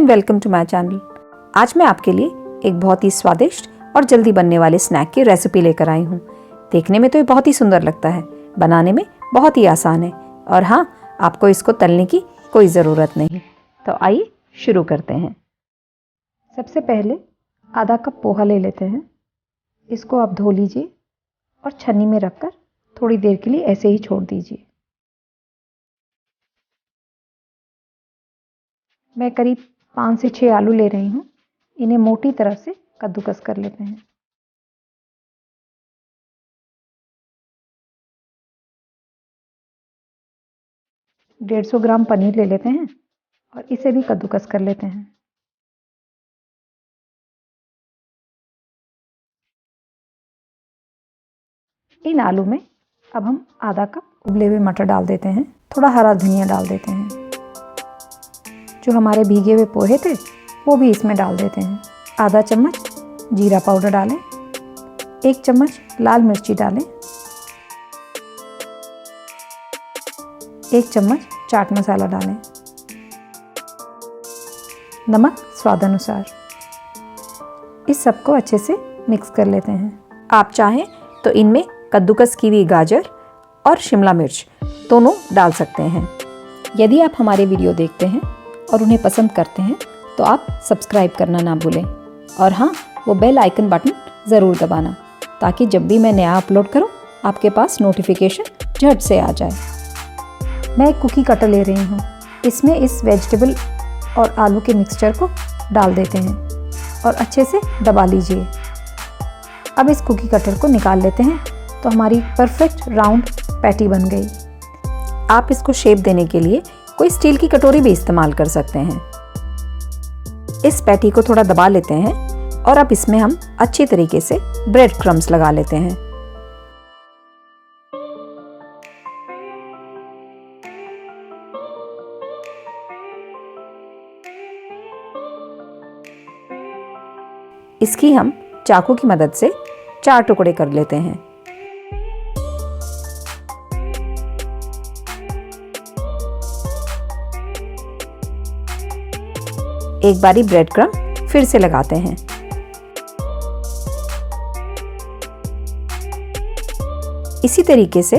And welcome to my channel. आज मैं आपके लिए एक बहुत ही स्वादिष्ट और जल्दी बनने वाले स्नैक की रेसिपी लेकर आई हूँ। देखने में तो ये बहुत ही सुंदर लगता है, बनाने में बहुत ही आसान है और हाँ, आपको इसको तलने की कोई ज़रूरत नहीं। तो आइए शुरू करते हैं। सबसे पहले आधा कप पोहा ले लेते हैं। इसको आप धो लीजिए और छन्नी में रखकर थोड़ी देर के लिए ऐसे ही छोड़ दीजिए। मैं करीब 5 से 6 आलू ले रही हूँ। इन्हें मोटी तरह से कद्दूकस कर लेते हैं। डेढ़ 150 ग्राम पनीर ले लेते हैं और इसे भी कद्दूकस कर लेते हैं। इन आलू में अब हम आधा कप उबले हुए मटर डाल देते हैं। थोड़ा हरा धनिया डाल देते हैं। जो हमारे भीगे हुए पोहे थे वो भी इसमें डाल देते हैं। आधा चम्मच जीरा पाउडर डालें। 1 चम्मच लाल मिर्ची डालें। 1 चम्मच चाट मसाला डालें। नमक स्वाद अनुसार। इस सबको अच्छे से मिक्स कर लेते हैं। आप चाहें तो इनमें कद्दूकस की हुई गाजर और शिमला मिर्च दोनों डाल सकते हैं। यदि आप हमारे वीडियो देखते हैं और उन्हें पसंद करते हैं तो आप सब्सक्राइब करना ना भूलें और हाँ, वो बेल आइकन बटन ज़रूर दबाना ताकि जब भी मैं नया अपलोड करूं आपके पास नोटिफिकेशन झट से आ जाए। मैं एक कुकी कटर ले रही हूँ। इसमें इस वेजिटेबल और आलू के मिक्सचर को डाल देते हैं और अच्छे से दबा लीजिए। अब इस कुकी कटर को निकाल लेते हैं तो हमारी परफेक्ट राउंड पैटी बन गई। आप इसको शेप देने के लिए कोई स्टील की कटोरी भी इस्तेमाल कर सकते हैं। इस पैटी को थोड़ा दबा लेते हैं और अब इसमें हम अच्छी तरीके से ब्रेड क्रम्स लगा लेते हैं। इसकी हम चाकू की मदद से 4 टुकड़े कर लेते हैं। एक बारी ब्रेड क्रम्ब फिर से लगाते हैं। इसी तरीके से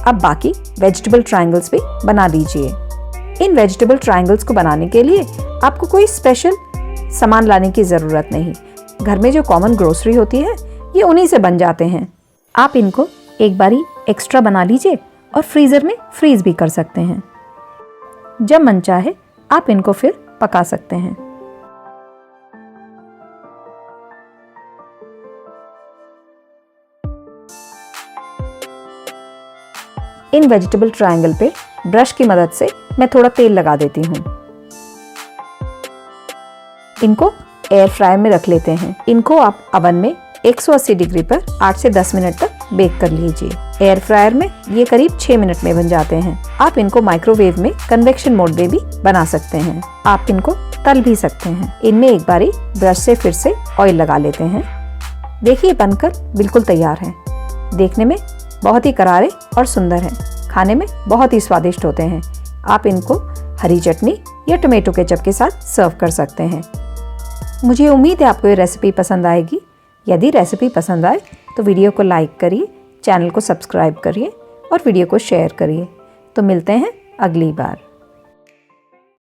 अब बाकी वेजिटेबल ट्रायंगल्स भी बना लीजिए। इन वेजिटेबल ट्रायंगल्स को बनाने के लिए आपको कोई स्पेशल सामान लाने की ज़रूरत नहीं। घर में जो कॉमन ग्रोसरी होती है ये उन्हीं से बन जाते हैं। आप इनको एक बारी एक्स्ट्रा बना लीजिए और फ्रीज़र में फ्रीज भी कर सकते हैं। जब मन चाहे आप इनको फिर पका सकते हैं। इन वेजिटेबल ट्रायंगल पे ब्रश की मदद से मैं थोड़ा तेल लगा देती हूँ। इनको एयर फ्रायर में रख लेते हैं। इनको आप अवन में 180 डिग्री पर 8 से 10 मिनट तक बेक कर लीजिए। एयर फ्रायर में ये करीब 6 मिनट में बन जाते हैं। आप इनको माइक्रोवेव में कन्वेक्शन मोड में भी बना सकते हैं। आप इनको तल भी सकते हैं। इनमें एक बारी ब्रश से फिर से ऑयल लगा लेते हैं। देखिए बनकर बिल्कुल तैयार है। देखने में बहुत ही करारे और सुंदर हैं। खाने में बहुत ही स्वादिष्ट होते हैं। आप इनको हरी चटनी या टोमेटो केचप के साथ सर्व कर सकते हैं। मुझे उम्मीद है आपको ये रेसिपी पसंद आएगी। यदि रेसिपी पसंद आए तो वीडियो को लाइक करिए, चैनल को सब्सक्राइब करिए और वीडियो को शेयर करिए। तो मिलते हैं अगली बार।